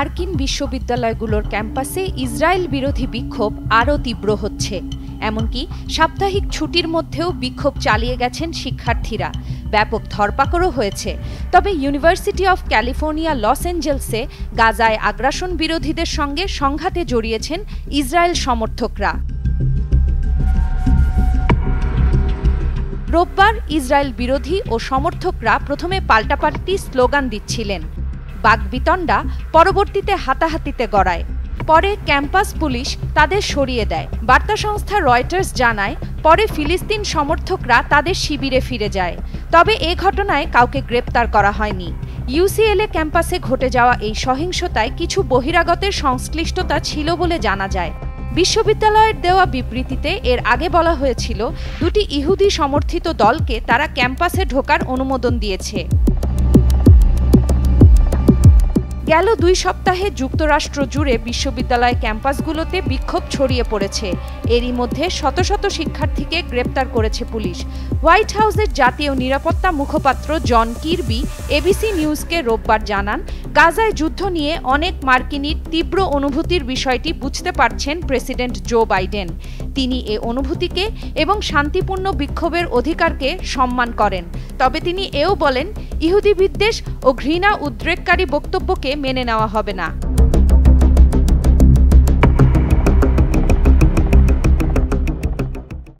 মার্কিন বিশ্ববিদ্যালয়গুলোর ক্যাম্পাসে ইসরায়েল বিরোধী বিক্ষোভ আরও তীব্র হচ্ছে। এমনকি সাপ্তাহিক ছুটির মধ্যেও বিক্ষোভ চালিয়ে গেছেন শিক্ষার্থীরা। ব্যাপক ধরপাকড়ও হয়েছে। তবে ইউনিভার্সিটি অফ ক্যালিফোর্নিয়া লস অ্যাঞ্জেলসে গাজায় আগ্রাসন বিরোধীদের সঙ্গে সংঘাতে জড়িয়েছেন ইসরায়েল সমর্থকরা। রোববার ইসরায়েল বিরোধী ও সমর্থকরা প্রথমে পাল্টাপাল্টি স্লোগান দিচ্ছিলেন। বাকবিতণ্ডা পরবর্তীতে হাতাহাতিতে গড়ায়। পরে ক্যাম্পাস পুলিশ তাদের সরিয়ে দেয়। বার্তা সংস্থা রয়টার্স জানায়, পরে ফিলিস্তিন সমর্থকরা তাদের শিবিরে ফিরে যায়। তবে এ ঘটনায় কাউকে গ্রেপ্তার করা হয়নি। ইউসিএলএ ক্যাম্পাসে ঘটে যাওয়া এই সহিংসতায় কিছু বহিরাগতের সংশ্লিষ্টতা ছিল বলে জানা যায়। বিশ্ববিদ্যালয়ের দেওয়া বিবৃতিতে এর আগে বলা হয়েছিল, দুটি ইহুদি সমর্থিত দলকে তারা ক্যাম্পাসে ঢোকার অনুমোদন দিয়েছে। গেল 2 সপ্তাহে যুক্তরাষ্ট্র জুড়ে বিশ্ববিদ্যালয় ক্যাম্পাসগুলোতে বিক্ষোভ ছড়িয়ে পড়েছে। এরই মধ্যে শত শত শিক্ষার্থীকে গ্রেপ্তার করেছে পুলিশ। হোয়াইট হাউসের জাতীয় নিরাপত্তা মুখপাত্র জন কির্বি এবিসি নিউজকে রোববার জানান, গাজায় যুদ্ধ নিয়ে অনেক মার্কিনীর তীব্র অনুভূতির বিষয়টি বুঝতে পারছেন প্রেসিডেন্ট জো বাইডেন। তিনি এ অনুভূতিকে এবং শান্তিপূর্ণ বিক্ষোভের অধিকারকে সম্মান করেন। তবে তিনি এও বলেন, ইহুদি বিদ্বেষ ও ঘৃণা উদ্রেককারী বক্তব্যকে মেনে নেওয়া হবে না।